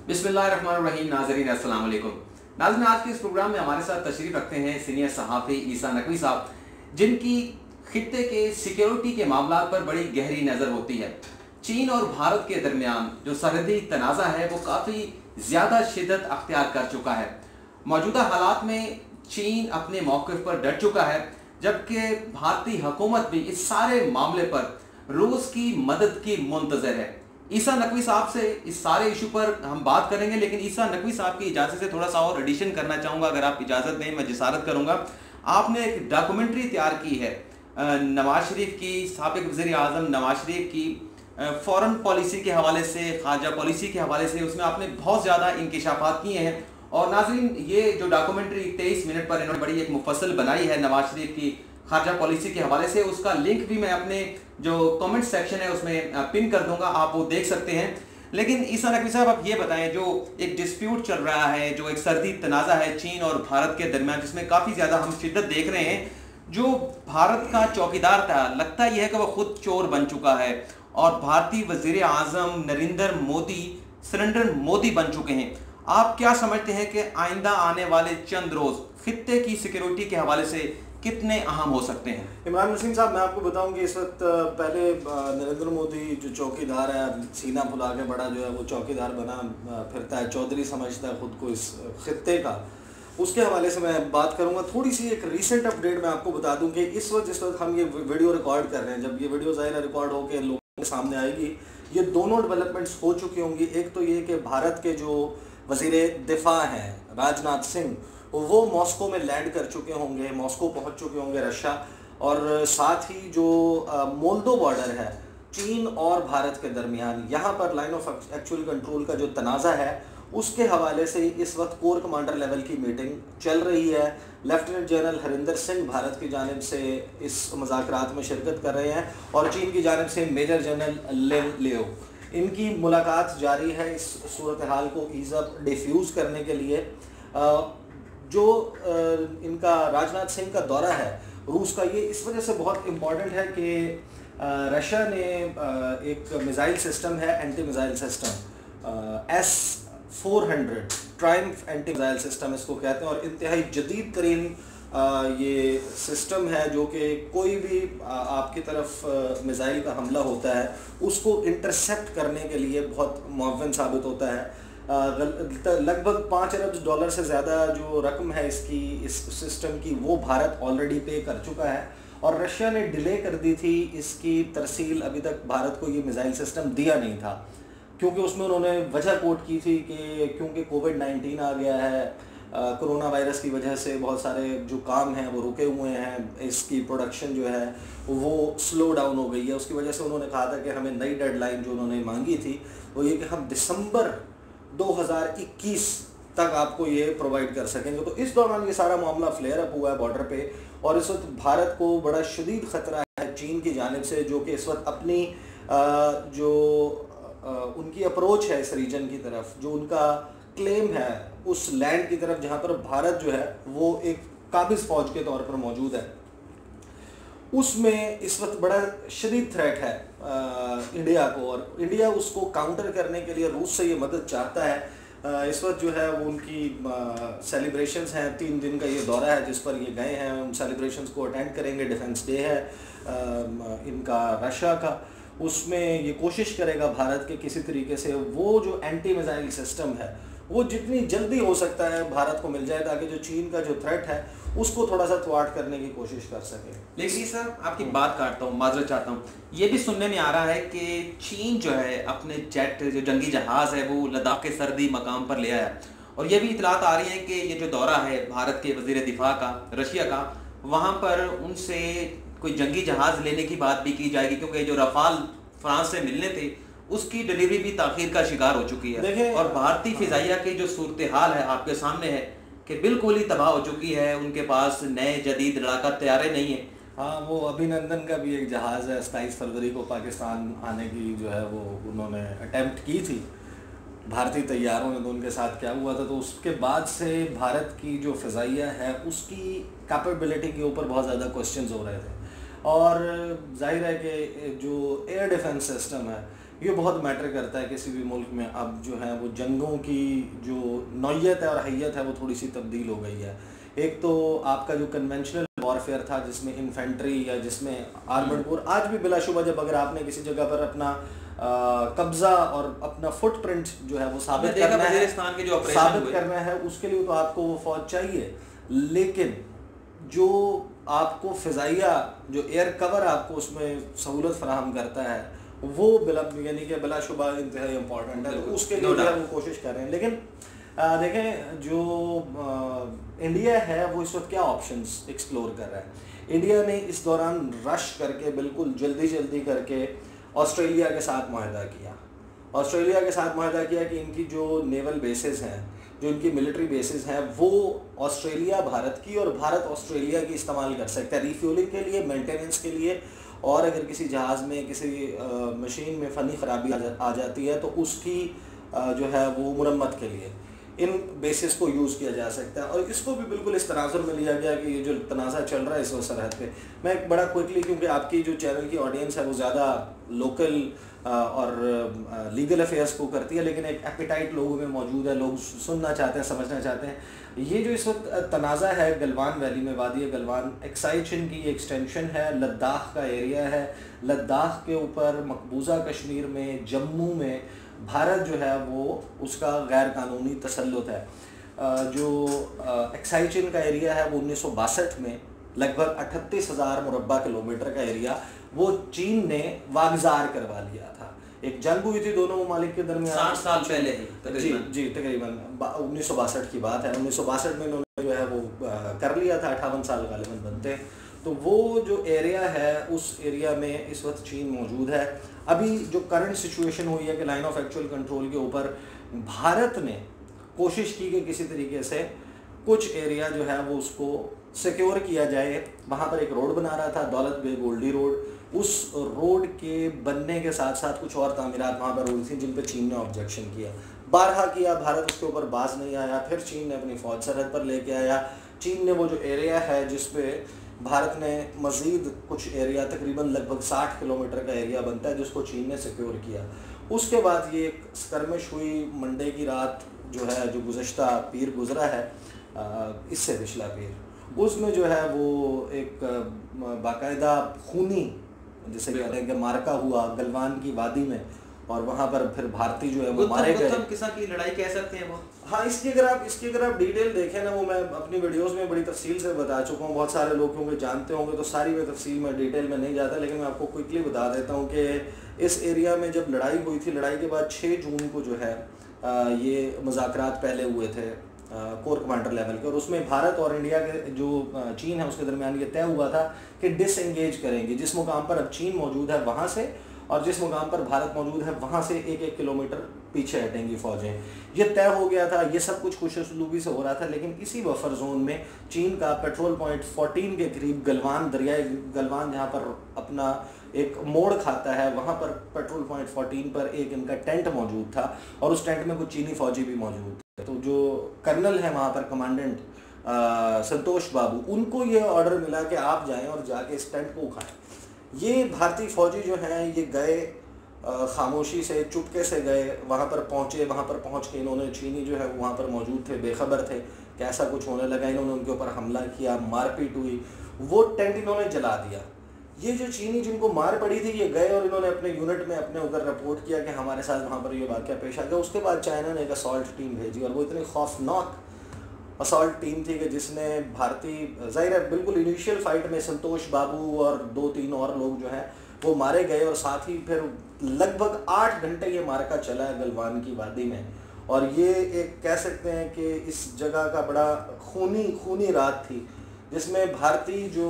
बिस्मिल्लाहिर्रहमानिर्रहीम। नाज़रीन अस्सलाम वालेकुम। नाज़रीन, आज के इस प्रोग्राम में हमारे साथ तशरीफ़ रखते हैं सीनियर सहाफ़ी ईसा नकवी साहब, जिनकी खित्ते के सिक्योरिटी के मामला पर बड़ी गहरी नज़र होती है। चीन और भारत के दरमियान जो सरहदी तनाज़ा है वो काफ़ी ज़्यादा शिद्दत अख्तियार कर चुका है। मौजूदा हालात में चीन अपने मौक़िफ़ पर डट चुका है, जबकि भारतीय हुकूमत भी इस सारे मामले पर रूस की मदद की मुंतज़र है। ईसा नकवी साहब से इस सारे इशू पर हम बात करेंगे, लेकिन ईसा नकवी साहब की इजाज़त से थोड़ा सा और एडिशन करना चाहूँगा। अगर आप इजाज़त दें, मैं जिसारत करूँगा। आपने एक डॉक्यूमेंट्री तैयार की है नवाज शरीफ की, साबिक़ वज़ीर आज़म नवाज शरीफ की फ़ॉरेन पॉलिसी के हवाले से, खारजा पॉलिसी के हवाले से। उसमें आपने बहुत ज़्यादा इंकिशाफ़ात किए हैं। और नाज़रीन, ये जो डॉक्यूमेंट्री 23 मिनट पर इन्होंने बड़ी एक मुफस्सल बनाई है नवाज शरीफ की खारजा पॉलिसी के हवाले से, उसका लिंक भी मैं अपने जो कमेंट सेक्शन है उसमें पिन कर दूंगा, आप वो देख सकते हैं। लेकिन ईसा नकवी साहब, आप ये बताएं, जो एक डिस्प्यूट चल रहा है, जो एक सर्दी तनाज़ा है चीन और भारत के दरमियान, जिसमें काफ़ी ज़्यादा हम शिद्दत देख रहे हैं। जो भारत का चौकीदार था, लगता यह है कि वह खुद चोर बन चुका है और भारतीय वज़ीर आज़म नरेंद्र मोदी सिलेंडर मोदी बन चुके हैं। आप क्या समझते हैं कि आइंदा आने वाले चंद रोज़ खित्ते की सिक्योरिटी के हवाले से कितने अहम हो सकते हैं? इमरान नसीम साहब, मैं आपको बताऊं कि इस वक्त पहले नरेंद्र मोदी जो चौकीदार है, सीना फुला के बड़ा जो है वो चौकीदार बना फिरता है, चौधरी समझता है ख़ुद को इस खित्ते का। उसके हवाले से मैं बात करूंगा। थोड़ी सी एक रीसेंट अपडेट मैं आपको बता दूं कि इस वक्त जिस वक्त हम ये वीडियो रिकॉर्ड कर रहे हैं, जब ये वीडियो ज़ाहिर रिकॉर्ड होकर लोगों के सामने आएगी, ये दोनों डेवलपमेंट्स हो चुकी होंगी। एक तो ये कि भारत के जो वज़ीर दिफा हैं राजनाथ सिंह, वो मॉस्को में लैंड कर चुके होंगे, मॉस्को पहुंच चुके होंगे रशिया। और साथ ही जो मोल्दो बॉर्डर है चीन और भारत के दरमियान, यहाँ पर लाइन ऑफ एक्चुअल कंट्रोल का जो तनाज़ा है, उसके हवाले से इस वक्त कोर कमांडर लेवल की मीटिंग चल रही है। लेफ्टिनेंट जनरल हरिंदर सिंह भारत की जानिब से इस मुज़ाकरात में शिरकत कर रहे हैं और चीन की जानिब से मेजर जनरल लिन लियो, इनकी मुलाकात जारी है इस सूरत हाल को ईज़ अप डिफ्यूज़ करने के लिए। जो इनका राजनाथ सिंह का दौरा है रूस का, ये इस वजह से बहुत इम्पॉर्टेंट है कि रशिया ने एक मिसाइल सिस्टम है, anti missile system S-400 Triumph anti missile system इसको कहते हैं, और इंतहाई जदीद तरीन ये सिस्टम है जो कि कोई भी आपकी तरफ मिसाइल का हमला होता है उसको इंटरसेप्ट करने के लिए बहुत मुअव्विन साबित होता है। लगभग $5 अरब से ज़्यादा जो रकम है इसकी, इस सिस्टम की, वो भारत ऑलरेडी पे कर चुका है। और रशिया ने डिले कर दी थी इसकी तरसील, अभी तक भारत को ये मिसाइल सिस्टम दिया नहीं था, क्योंकि उसमें उन्होंने वजह कोट की थी कि क्योंकि कोविड-19 आ गया है, कोरोना वायरस की वजह से बहुत सारे जो काम हैं वो रुके हुए हैं, इसकी प्रोडक्शन जो है वो स्लो डाउन हो गई है। उसकी वजह से उन्होंने कहा था कि हमें नई डेडलाइन जो उन्होंने मांगी थी वो ये कि हम दिसंबर 2021 तक आपको ये प्रोवाइड कर सकेंगे। तो इस दौरान ये सारा मामला फ्लेयर अप हुआ है बॉर्डर पे, और इस वक्त भारत को बड़ा शदीद ख़तरा है चीन की जानिब से, जो कि इस वक्त अपनी उनकी अप्रोच है इस रीजन की तरफ, जो उनका क्लेम है उस लैंड की तरफ जहाँ पर भारत जो है वो एक काबिज़ फ़ौज के तौर पर मौजूद है, उसमें इस वक्त बड़ा शदीद थ्रेट है इंडिया को। और इंडिया उसको काउंटर करने के लिए रूस से ये मदद चाहता है। इस वक्त जो है वो उनकी सेलिब्रेशंस हैं, 3 दिन का ये दौरा है जिस पर ये गए हैं, उन सेलिब्रेशंस को अटेंड करेंगे। डिफेंस डे है इनका रशिया का, उसमें ये कोशिश करेगा भारत के किसी तरीके से वो जो एंटी मिसाइल सिस्टम है वो जितनी जल्दी हो सकता है भारत को मिल जाए, ताकि जो चीन का जो थ्रेट है उसको थोड़ा सा थ्वाट करने की कोशिश कर सके। लेकिन सर, आपकी बात काटता हूँ, माजरत चाहता हूँ। ये भी सुनने में आ रहा है कि चीन जो है अपने जेट, जो जंगी जहाज़ है, वो लद्दाख के सर्दी मकाम पर ले आया। और ये भी इतलात आ रही है कि ये जो दौरा है भारत के वज़ीर दिफा का रशिया का, वहाँ पर उनसे कोई जंगी जहाज़ लेने की बात भी की जाएगी, क्योंकि जो रफाल फ्रांस से मिलने थे उसकी डिलीवरी भी ताख़ीर का शिकार हो चुकी है। और भारतीय फ़िज़ाइया की जो सूरत हाल है आपके सामने है कि बिल्कुल ही तबाह हो चुकी है। उनके पास नए जदीद लड़ाका तैयारे नहीं है। हाँ, वो अभिनंदन का भी एक जहाज़ है, 27 फरवरी को पाकिस्तान आने की जो है वो उन्होंने अटेम्प्ट की थी भारतीय तैयारों ने। तो उनके साथ क्या हुआ था, तो उसके बाद से भारत की जो फ़िज़ाइया है उसकी कैपेबिलिटी के ऊपर बहुत ज़्यादा क्वेश्चंस हो रहे थे। और जाहिर है कि जो एयर डिफेंस सिस्टम है ये बहुत मैटर करता है किसी भी मुल्क में। अब जो है वो जंगों की जो नौयत है और हैयत है वो थोड़ी सी तब्दील हो गई है। एक तो आपका जो कन्वेंशनल वॉरफेयर था जिसमें इन्फेंट्री या जिसमें आर्मर्ड कोर, आज भी बिलाशुबा जब अगर आपने किसी जगह पर अपना कब्जा और अपना फुटप्रिंट जो है वो साबित करना है उसके लिए तो आपको वो फौज चाहिए। लेकिन जो आपको फ़िज़ाइया जो एयर कवर आपको उसमें सहूलत फराहम करता है वो यानी कि बिलाशुबा इंतहाई इम्पॉर्टेंट है, तो उसके लिए वो कोशिश कर रहे हैं। लेकिन देखें जो इंडिया है वो इस वक्त क्या ऑप्शंस एक्सप्लोर कर रहा है। इंडिया ने इस दौरान रश करके बिल्कुल जल्दी करके ऑस्ट्रेलिया के साथ मुआहदा किया कि इनकी जो नेवल बेसेस हैं, जो इनकी मिलिट्री बेसेस हैं, वो ऑस्ट्रेलिया भारत की और भारत ऑस्ट्रेलिया की इस्तेमाल कर सकता है रिफ्यूलिंग के लिए, मेंटेनेंस के लिए, और अगर किसी जहाज़ में किसी मशीन में फ़नी ख़राबी आ जाती है तो उसकी जो है वो मुरम्मत के लिए इन बेसिस को यूज़ किया जा सकता है। और इसको भी बिल्कुल इस तनाजुर में लिया गया कि ये जो तनाज़ा चल रहा है इस वक्त सरहद पे, मैं एक बड़ा क्विकली, क्योंकि आपकी जो चैनल की ऑडियंस है वो ज़्यादा लोकल और लीगल अफेयर्स को करती है, लेकिन एक एपिटाइट लोगों में मौजूद है, लोग सुनना चाहते हैं, समझना चाहते हैं। ये जो इस वक्त तनाज़ा है गलवान वैली में, वादी गलवान एक्साई चिन की एक्सटेंशन है, लद्दाख का एरिया है, लद्दाख के ऊपर मकबूजा कश्मीर में, जम्मू में भारत जो है वो उसका गैर कानूनी तसल्लुत है। जो एक्साई चिन का एरिया है वो 1962 में लगभग 38,000 मुरब्बा किलोमीटर का एरिया वो चीन ने वागजार करवा लिया था। एक जंग हुई थी दोनों ममालिक के दरमियान 60 साल पहले ही जी तकरीबन 1962 की बात है। 1962 में इन्होंने जो है वो कर लिया था, 58 साल गालिबन बनते हैं। तो वो जो एरिया है उस एरिया में इस वक्त चीन मौजूद है। अभी जो करंट सिचुएशन हुई है कि लाइन ऑफ एक्चुअल कंट्रोल के ऊपर भारत ने कोशिश की कि किसी तरीके से कुछ एरिया जो है वो उसको सिक्योर किया जाए। वहाँ पर एक रोड बना रहा था, दौलत बेग गोल्डी रोड। उस रोड के बनने के साथ साथ कुछ और तामीरात वहाँ पर हुई थी जिन पर चीन ने ऑब्जेक्शन किया, बारहा किया, भारत उसके ऊपर बाज नहीं आया। फिर चीन ने अपनी फ़ौज सरहद पर लेके आया। चीन ने वो जो एरिया है जिस पे भारत ने मज़ीद कुछ एरिया, तकरीबन लगभग 60 किलोमीटर का एरिया बनता है, जिसको चीन ने सिक्योर किया। उसके बाद ये एक स्कर्मिश हुई मंडे की रात जो है, जो गुज़श्ता पीर गुज़रा है, इससे पिछला पीर, उसमें जो है वो एक बाकायदा खूनी जिसे कहते हैं कि मार्का हुआ गलवान की वादी में, और वहाँ पर फिर भारतीय जो है वो मारे गए। किसान की लड़ाई कह सकते हैं वो। हाँ, इसकी अगर आप डिटेल देखें ना, वो मैं अपनी वीडियोस में बड़ी तफसील से बता चुका हूँ। बहुत सारे लोग क्योंकि जानते होंगे तो सारी में तफसील में डिटेल में नहीं जाता, लेकिन मैं आपको क्विकली बता देता हूँ कि इस एरिया में जब लड़ाई हुई थी, लड़ाई के बाद 6 जून को जो है ये मुज़ाकरात पहले हुए थे कोर कमांडर लेवल के, और उसमें भारत और इंडिया के जो चीन है उसके दरमियान ये तय हुआ था कि डिसएंगेज करेंगे। जिस मुकाम पर अब चीन मौजूद है वहाँ से, और जिस मुकाम पर भारत मौजूद है वहाँ से 1-1 किलोमीटर पीछे हटेंगी फ़ौजें। ये तय हो गया था, ये सब कुछ खुशसलूबी से हो रहा था। लेकिन इसी बफर जोन में चीन का पेट्रोल पॉइंट 14 के करीब गलवान, दरियाए गलवान जहाँ पर अपना एक मोड़ खाता है, वहाँ पर पेट्रोल पॉइंट 14 पर एक इनका टेंट मौजूद था, और उस टेंट में कुछ चीनी फ़ौजी भी मौजूद थे। तो जो कर्नल है वहाँ पर, कमांडेंट संतोष बाबू, उनको ये ऑर्डर मिला कि आप जाएँ और जाके इस टेंट को उखाएँ। ये भारतीय फ़ौजी जो हैं ये गए, खामोशी से, चुपके से गए, वहाँ पर पहुँचे। वहाँ पर पहुँच के इन्होंने, चीनी जो है वहाँ पर मौजूद थे, बेखबर थे कि ऐसा कुछ होने लगा। इन्होंने उनके ऊपर हमला किया, मारपीट हुई, वो टेंट इन्होंने जला दिया। ये जो चीनी जिनको मार पड़ी थी ये गए और इन्होंने अपने यूनिट में अपने उधर रिपोर्ट किया कि हमारे साथ वहाँ पर ये वाक़या पेश आ गया। उसके बाद चाइना ने एक असॉल्ट टीम भेजी, और वो इतनी खौफनाक असॉल्ट टीम थी कि जिसने भारतीय, ज़ाहिर है बिल्कुल इनिशियल फाइट में संतोष बाबू और 2-3 और लोग जो हैं वो मारे गए, और साथ ही फिर लगभग 8 घंटे ये मार्का चला है गलवान की वादी में। और ये एक कह सकते हैं कि इस जगह का बड़ा खूनी रात थी, जिसमें भारतीय जो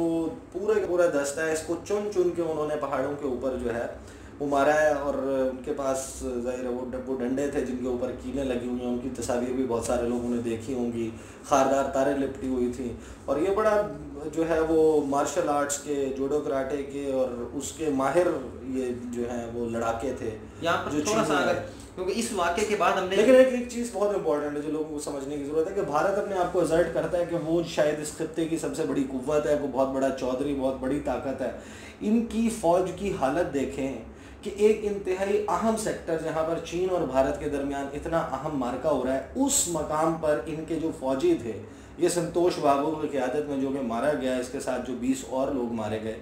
पूरा दस्ता है इसको चुन के उन्होंने पहाड़ों के ऊपर जो है वो मारा है। और उनके पास ज़ाहिर है वो डंडे थे जिनके ऊपर कीलें लगी हुई हैं, उनकी तस्वीर भी बहुत सारे लोगों ने देखी होंगी, खारदार तारें लिपटी हुई थी। और ये बड़ा जो है वो मार्शल आर्ट्स के, जूडो कराटे के और उसके माहिर ये जो हैं वो लड़ाके थे। यहाँ पर थोड़ा सा अगर, क्योंकि इस वाक़े के बाद हमने, लेकिन एक चीज़ बहुत इंपॉर्टेंट है जो लोगों को समझने की ज़रूरत है कि भारत अपने आप को असर्ट करता है कि वो शायद इस खित्ते की सबसे बड़ी कुव्वत है, वो बहुत बड़ा चौधरी, बहुत बड़ी ताकत है। इनकी फ़ौज की हालत देखें कि एक इंतहाई अहम सेक्टर जहां पर चीन और भारत के दरमियान इतना अहम मार्का हो रहा है, उस मकाम पर इनके जो फौजी थे, ये संतोष बाबू की क़यादत में जो कि मारा गया, इसके साथ जो 20 और लोग मारे गए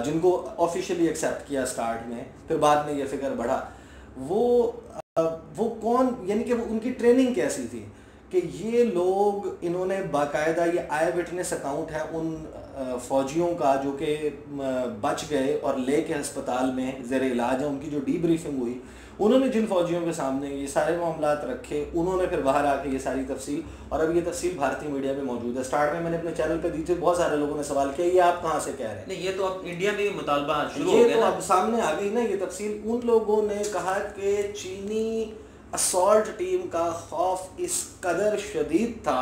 जिनको ऑफिशियली एक्सेप्ट किया स्टार्ट में, फिर बाद में ये फिक्र बढ़ा, वो कौन, यानी कि उनकी ट्रेनिंग कैसी थी कि ये लोग, इन्होंने बाकायदा, ये आई विटनेस अकाउंट है उन फौजियों का जो कि बच गए और लेके अस्पताल में ज़ेर इलाज है, उनकी जो डीब्रीफिंग हुई, उन्होंने जिन फौजियों के सामने ये सारे मामलात रखे, उन्होंने फिर बाहर आके ये सारी तफसील, और अब ये तफसील भारतीय मीडिया में मौजूद है। स्टार्ट में मैंने अपने चैनल पे दी थी, बहुत सारे लोगों ने सवाल किया ये आप कहाँ से कह रहे हैं। नहीं, ये तो अब इंडिया में भी मुतालबा शुरू हो ये गया तो ना? अब सामने आ गई ना ये तफसील। उन लोगों ने कहा कि चीनी असॉल्ट टीम का खौफ इस कदर शदीद था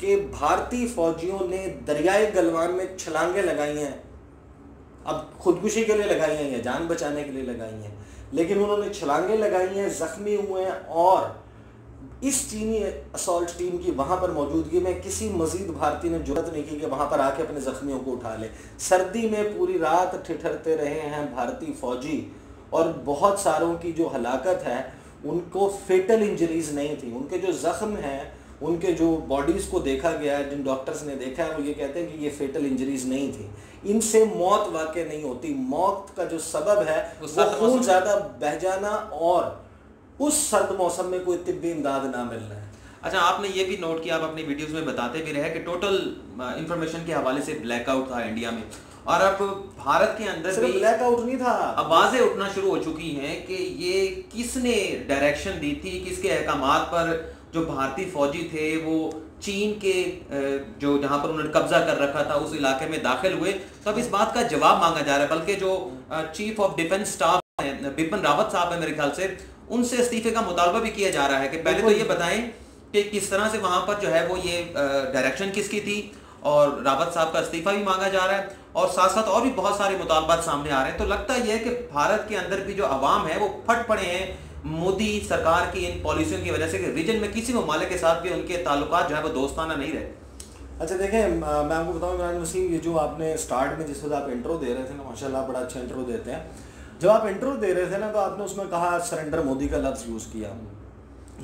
कि भारतीय फौजियों ने दरियाए गलवान में छलांगे लगाई हैं, अब खुदकुशी के लिए लगाई हैं या जान बचाने के लिए लगाई हैं, लेकिन उन्होंने छलांगे लगाई हैं, जख्मी हुए हैं, और इस चीनी असॉल्ट टीम की वहां पर मौजूदगी में किसी मजीद भारतीय ने जुर्रत नहीं की कि वहां पर आके अपने जख्मियों को उठा ले। सर्दी में पूरी रात ठिठुरते रहे हैं भारतीय फौजी, और बहुत सारों की जो हलाकत है उनको फेटल इंजरीज नहीं थी, उनके जो जख्म हैं, उनके जो बॉडीज़ को देखा गया है, जिन डॉक्टर्स ने देखा है, वो ये कहते हैं कि ये फेटल इंजरीज नहीं थी, इनसे मौत वाक़ई नहीं होती। मौत का जो सबब है वो खून ज़्यादा बह जाना और उस सर्द मौसम में कोई तिब्बी इमदाद ना मिलना है। अच्छा, आपने ये भी नोट किया, आप अपनी वीडियोस में बताते भी रहे कि टोटल इंफॉर्मेशन के हवाले से ब्लैकआउट था इंडिया में, और अब भारत के अंदर भी ब्लैकआउट नहीं था, आवाजें उठना शुरू हो चुकी हैं कि ये किसने डायरेक्शन दी थी, किसके अहकामात पर जो भारतीय फौजी थे वो चीन के जो जहां पर उन्होंने कब्जा कर रखा था उस इलाके में दाखिल हुए। तो अब इस बात का जवाब मांगा जा रहा है, बल्कि जो चीफ ऑफ डिफेंस स्टाफ है बिपिन रावत साहब है, मेरे ख्याल से उनसे इस्तीफे का मुतालबा भी किया जा रहा है कि पहले तो ये बताएं कि किस तरह से वहां पर जो है वो ये डायरेक्शन किसकी थी, और रावत साहब का इस्तीफा भी मांगा जा रहा है, और साथ साथ और भी बहुत सारे मुतालबात सामने आ रहे हैं। तो लगता यह है कि भारत के अंदर भी जो अवाम है वो फट पड़े हैं मोदी सरकार की इन पॉलिसियों की वजह से कि रीजन में किसी ममालिक के साथ भी उनके ताल्लुकात जो है वो दोस्ताना नहीं रहे। अच्छा देखें, मैं आपको बताऊं इमरान वसीम, ये जो आपने स्टार्ट में जिस वक्त आप इंट्रो दे रहे थे ना, माशाल्लाह बड़ा अच्छा इंट्रो देते हैं, जब आप इंट्रो दे रहे थे ना तो आपने उसमें कहा सरेंडर मोदी का लफ्ज़ यूज़ किया।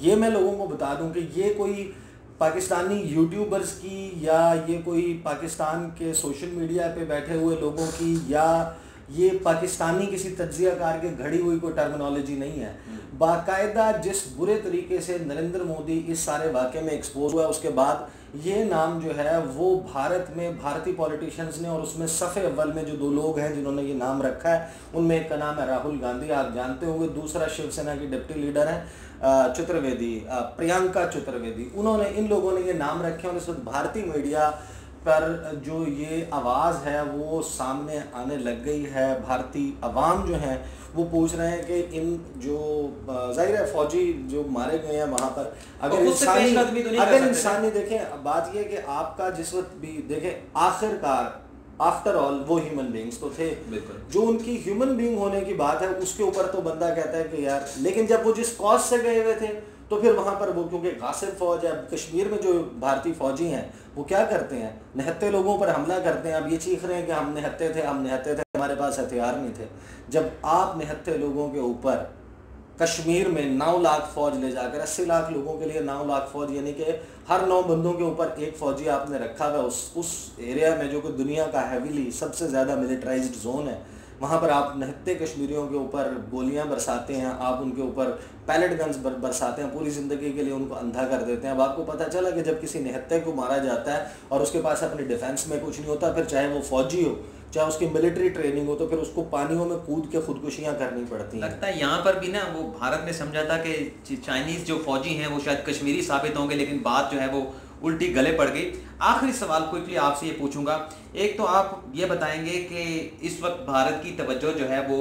ये मैं लोगों को बता दूं कि ये कोई पाकिस्तानी यूट्यूबर्स की या ये कोई पाकिस्तान के सोशल मीडिया पे बैठे हुए लोगों की या ये पाकिस्तानी किसी तज्जियाकार के घड़ी हुई कोई टर्मिनोलॉजी नहीं है। बाकायदा जिस बुरे तरीके से नरेंद्र मोदी इस सारे वाक़े में एक्सपोज हुआ, उसके बाद ये नाम जो है वो भारत में भारतीय पॉलिटिशियंस ने, और उसमें सफ़े अव्वल में जो दो लोग हैं जिन्होंने ये नाम रखा है, उनमें एक का नाम है राहुल गांधी, आप जानते होंगे, दूसरा शिवसेना की डिप्टी लीडर है चतुर्वेदी, प्रियंका चतुर्वेदी, उन्होंने, इन लोगों ने ये नाम रखे, और इस वक्त भारतीय मीडिया पर जो ये आवाज़ है वो सामने आने लग गई है। भारतीय अवाम जो हैं वो पूछ रहे हैं कि इन जो जाहिर है फौजी जो मारे गए हैं वहाँ पर, अगर इंसानी देखें, बात ये कि आपका जिस वक्त भी देखें, आखिरकार आफ्टर ऑल वो ह्यूमन बींग्स तो थे, जो उनकी ह्यूमन बींग होने की बात है उसके ऊपर तो बंदा कहता है कि यार, लेकिन जब वो जिस कॉज से गए हुए थे तो फिर वहाँ पर वो, क्योंकि गासिब फौज है, कश्मीर में जो भारतीय फौजी हैं वो क्या करते हैं, निहत्ते लोगों पर हमला करते हैं। अब ये चीख रहे हैं कि हम निहत्ते थे, हमारे पास हथियार नहीं थे। जब आप निहत्ते लोगों के ऊपर कश्मीर में 9 लाख फौज ले जाकर 80 लाख लोगों के लिए 9 लाख फौज, यानी कि हर 9 बंदों के ऊपर एक फौजी आपने रखा हुआ उस एरिया में जो कि दुनिया का हैवीली सबसे ज़्यादा मिलिटराइज्ड जोन है, वहाँ पर आप निहत्ते कश्मीरियों के ऊपर गोलियां बरसाते हैं, आप उनके ऊपर पैलेट गन्स बरसाते हैं, पूरी ज़िंदगी के लिए उनको अंधा कर देते हैं। अब आपको पता चला कि जब किसी निहत्ते को मारा जाता है और उसके पास अपनी डिफेंस में कुछ नहीं होता, फिर चाहे वो फौजी हो चाहे उसकी मिलिट्री ट्रेनिंग हो, तो फिर उसको पानियों में कूद के खुदकुशियाँ करनी पड़ती हैं। लगता है यहाँ पर भी ना वो भारत ने समझा था कि चाइनीज़ जो फौजी हैं वो शायद कश्मीरी साबित होंगे, लेकिन बात जो है वो उल्टी गले पड़ गई। आखिरी सवाल क्विकली आपसे ये पूछूंगा, एक तो आप ये बताएंगे कि इस वक्त भारत की तवज्जो जो है वो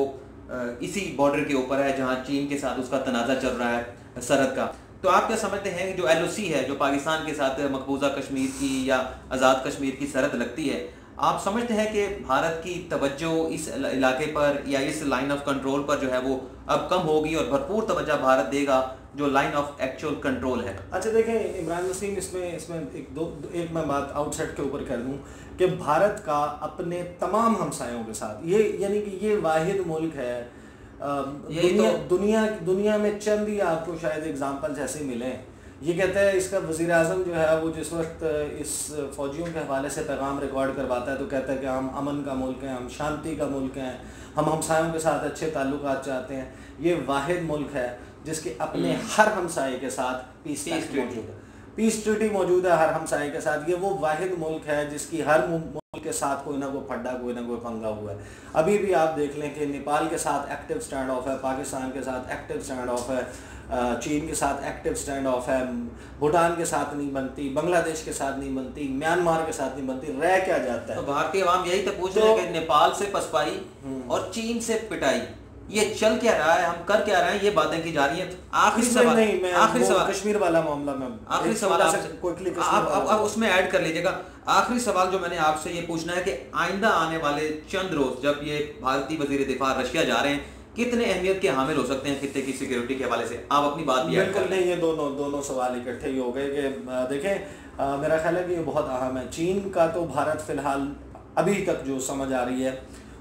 इसी बॉर्डर के ऊपर है जहां चीन के साथ उसका तनाज़ा चल रहा है सरहद का, तो आप क्या समझते हैं कि जो LOC है जो पाकिस्तान के साथ मकबूजा कश्मीर की या आज़ाद कश्मीर की सरहद लगती है, आप समझते हैं कि भारत की तवज्जो इस इलाके पर या इस लाइन ऑफ कंट्रोल पर जो है वो अब कम होगी और भरपूर तवज्जो भारत देगा जो लाइन ऑफ एक्चुअल कंट्रोल है? अच्छा देखें इमरान वसीम, इसमें एक मैं बात आउटसेट के ऊपर कर दूं कि भारत का अपने तमाम हमसायों के साथ, ये यानी कि ये वाहिद मुल्क है दुनिया में चंद ही आपको शायद एग्जाम्पल्स ऐसे मिले। ये कहता है इसका वज़ीर आज़म जो है वो जिस वक्त इस फ़ौजियों के हवाले से पैगाम रिकॉर्ड करवाता है तो कहता है कि हम अमन का मुल्क हैं, हम शांति का मुल्क हैं, हम हमसायों के साथ अच्छे ताल्लुकात चाहते हैं। ये वाहिद मुल्क है जिसके अपने हर हमसाये के साथ पीस ट्रीटी मौजूद है, हर हमसाये के साथ। ये वो वाहिद मुल्क है जिसकी हर मुल्क के साथ कोई ना कोई फड्डा, कोई ना कोई पंगा हुआ है। अभी भी आप देख लें कि नेपाल के साथ एक्टिव स्टैंड ऑफ है, पाकिस्तान के साथ एक्टिव स्टैंड ऑफ है, चीन के साथ एक्टिव स्टैंड ऑफ है, भूटान के साथ नहीं बनती, बांग्लादेश के साथ नहीं बनती, म्यांमार के साथ नहीं बनती, रह क्या जाता है। तो भारतीय आवाम यही तो पूछ रहे हैं कि नेपाल से पसपाई और चीन से पिटाई, ये चल क्या रहा है, हम कर क्या रहे हैं, ये बातें की जा रही हैं। आखिरी सवाल कश्मीर वाला मामला में आखिरी सवाल आप उसमें ऐड कर लीजिएगा। आखिरी सवाल जो मैंने आपसे ये पूछना है कि आइंदा आने वाले चंद रोज जब ये भारतीय वजीर दिफा रशिया जा रहे हैं, कितने अहमियत के हामिल हो सकते हैं खित्ते की सिक्योरिटी के हवाले से? आप अपनी बात भी ऐड कर लें। नहीं, ये दोनों सवाल इकट्ठे ही हो गए कि देखें, मेरा ख्याल है कि ये बहुत अहम है। चीन का तो भारत फिलहाल अभी तक जो समझ आ रही है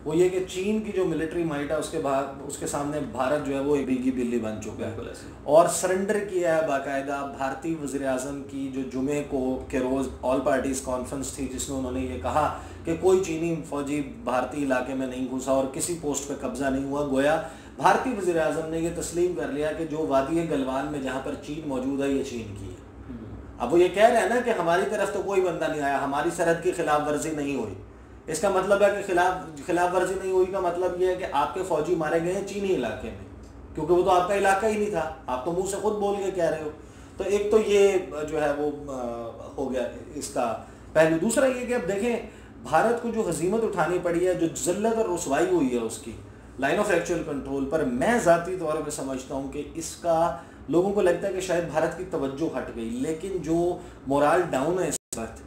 वो ये कि चीन की जो मिलिट्री माइट है उसके सामने भारत जो है वो भीगी बिल्ली बन चुका है और सरेंडर किया है बाकायदा। भारतीय वज़ीर आज़म की जो जुमे के रोज़ ऑल पार्टीज़ कॉन्फ्रेंस थी जिसमें उन्होंने ये कहा कि कोई चीनी फौजी भारतीय इलाके में नहीं घुसा और किसी पोस्ट पे कब्जा नहीं हुआ। गोया भारतीय वज़ीर आज़म ने ये तस्लीम कर लिया कि जो वादी गलवान में जहाँ पर चीन मौजूद है ये चीन की है। अब वो ये कह रहे हैं ना कि हमारी तरफ तो कोई बंदा नहीं आया, हमारी सरहद की खिलाफ वर्जी नहीं हुई। इसका मतलब है कि खिलाफ वर्जी नहीं हुई का मतलब ये है कि आपके फौजी मारे गए हैं चीनी इलाके में, क्योंकि वो तो आपका इलाका ही नहीं था, आप तो मुंह से खुद बोल के कह रहे हो। तो एक तो ये जो है वो हो गया इसका पहलू। दूसरा ये कि अब देखें भारत को जो हजीमत उठानी पड़ी है, जो ज़िल्लत और रुसवाई हुई है उसकी लाइन ऑफ एक्चुअल कंट्रोल पर, मैं ज़ाती तौर पर समझता हूँ कि इसका लोगों को लगता है कि शायद भारत की तवज्जो हट गई, लेकिन जो मोराल डाउन है इस वक्त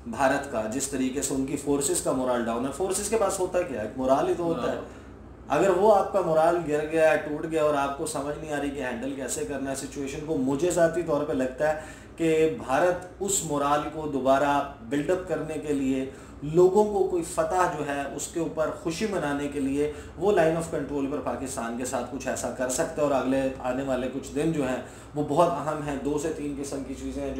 भारत का, जिस तरीके से उनकी फोर्सेस का मोराल डाउन है, फोर्सेस के पास होता क्या है, मोराल ही तो होता है। अगर वो आपका मोराल गिर गया, टूट गया और आपको समझ नहीं आ रही कि हैंडल कैसे करना है सिचुएशन को, मुझे ज़ाती तौर पे लगता है कि भारत उस मोराल को दोबारा बिल्डअप करने के लिए, लोगों को कोई फतह जो है उसके ऊपर खुशी मनाने के लिए वो लाइन ऑफ कंट्रोल पर पाकिस्तान के साथ कुछ ऐसा कर सकते हैं। और अगले आने वाले कुछ दिन जो हैं वो बहुत अहम हैं। 2 से 3 किस्म की चीज़ें हैं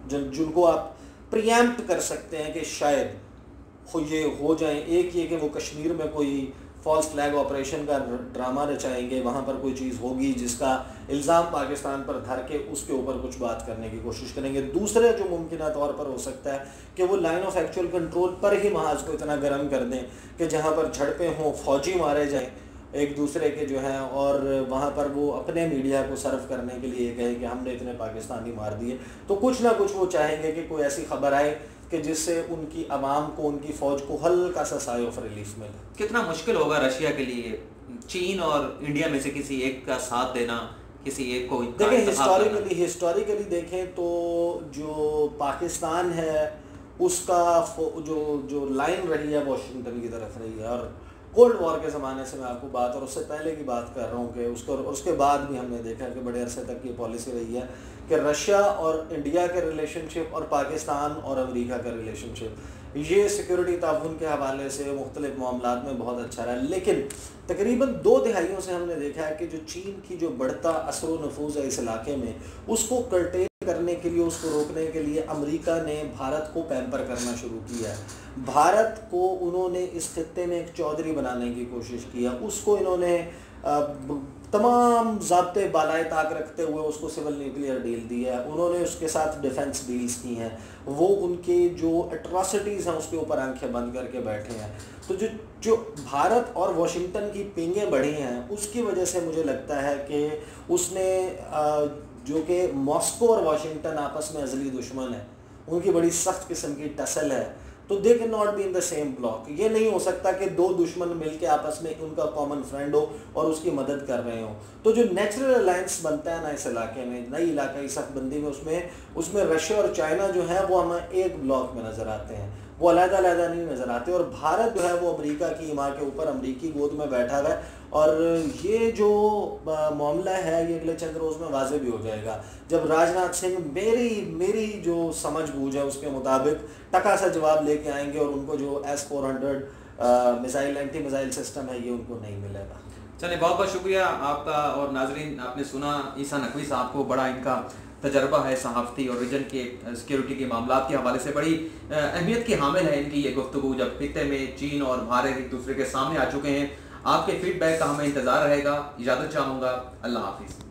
जिनको आप प्रिएम्प्ट कर सकते हैं कि शायद ये हो जाए। एक ये कि वो कश्मीर में कोई फॉल्स फ्लैग ऑपरेशन का ड्रामा रचाएंगे, वहाँ पर कोई चीज़ होगी जिसका इल्ज़ाम पाकिस्तान पर धर के उसके ऊपर कुछ बात करने की कोशिश करेंगे। दूसरे जो मुमकिन तौर पर हो सकता है कि वो लाइन ऑफ एक्चुअल कंट्रोल पर ही महाज को इतना गर्म कर दें कि जहाँ पर झड़पें हों, फौजी मारे जाएं एक दूसरे के जो हैं, और वहाँ पर वो अपने मीडिया को सर्व करने के लिए कहें कि हमने इतने पाकिस्तानी मार दिए। तो कुछ ना कुछ वो चाहेंगे कि कोई ऐसी खबर आए कि जिससे उनकी आवाम को, उनकी फ़ौज को हल्का सा साय ऑफ रिलीफ मिले। कितना मुश्किल होगा रशिया के लिए चीन और इंडिया में से किसी एक का साथ देना, किसी एक को? देखें हिस्टोरिकली देखें तो जो पाकिस्तान है उसका जो लाइन रही है वाशिंगटन की तरफ रही है, और कोल्ड वॉर के ज़माने से मैं आपको बात और उससे पहले की बात कर रहा हूँ कि उसके बाद भी हमने देखा कि बड़े अरसे तक ये पॉलिसी रही है कि रशिया और इंडिया के रिलेशनशिप और पाकिस्तान और अमेरिका का रिलेशनशिप, ये सिक्योरिटी ताउन के हवाले से मुख्तलिफ मामलात में बहुत अच्छा रहा। लेकिन तकरीबन 2 दिहाइयों से हमने देखा है कि जो चीन की जो बढ़ता असर व नफूज़ है इस इलाके में, उसको कर्टेल करने के लिए, उसको रोकने के लिए अमेरिका ने भारत को पैम्पर करना शुरू किया है। भारत को उन्होंने इस खित्ते में एक चौधरी बनाने की कोशिश की है। उसको इन्होंने तमाम ज़ाब्ते बालाए ताक रखते हुए उसको सिविल न्यूक्लियर डील दी है। उन्होंने उसके साथ डिफेंस डील्स की हैं। वो उनके जो एट्रॉसिटीज़ हैं उसके ऊपर आंखें बंद करके बैठे हैं। तो जो भारत और वाशिंगटन की पिंगें बढ़ी हैं उसकी वजह से मुझे लगता है कि उसने जो कि मॉस्को और वाशिंगटन आपस में अज़ली दुश्मन है, उनकी बड़ी सख्त किस्म की टसल है, तो they can not be in the same block. ये नहीं हो सकता कि 2 दुश्मन मिलके आपस में उनका कॉमन फ्रेंड हो और उसकी मदद कर रहे हो। तो जो नेचुरल अलायंस बनता है ना इस इलाके में, नई इलाकाई सख्तबंदी में, उसमें रशिया और चाइना जो है वो हमें एक ब्लॉक में नज़र आते हैं, वो अलग-अलग नहीं नज़र आते। और भारत जो है वो अमेरिका की माँ के ऊपर अमेरिकी गोद में बैठा हुआ है। और ये जो मामला है ये अगले चंद रोज़ में वाज़े भी हो जाएगा जब राजनाथ सिंह मेरी जो समझ बूझ है उसके मुताबिक टका सा जवाब लेके आएंगे और उनको जो S-400 missile, anti missile system है ये उनको नहीं मिलेगा। चले, बहुत बहुत शुक्रिया आपका। और नाजरीन, आपने सुना ईसा नकवी साहब को, बड़ा इनका तजर्बा है सहाफ़ती और रीजन के सिक्योरिटी के मामलों के हवाले से, बड़ी अहमियत की हामिल है इनकी ये गुफ्तगू, जब खित्ते में चीन और भारत एक दूसरे के सामने आ चुके हैं। आपके फीडबैक का हमें इंतज़ार रहेगा। इजाज़त चाहूँगा। अल्लाह हाफिज़।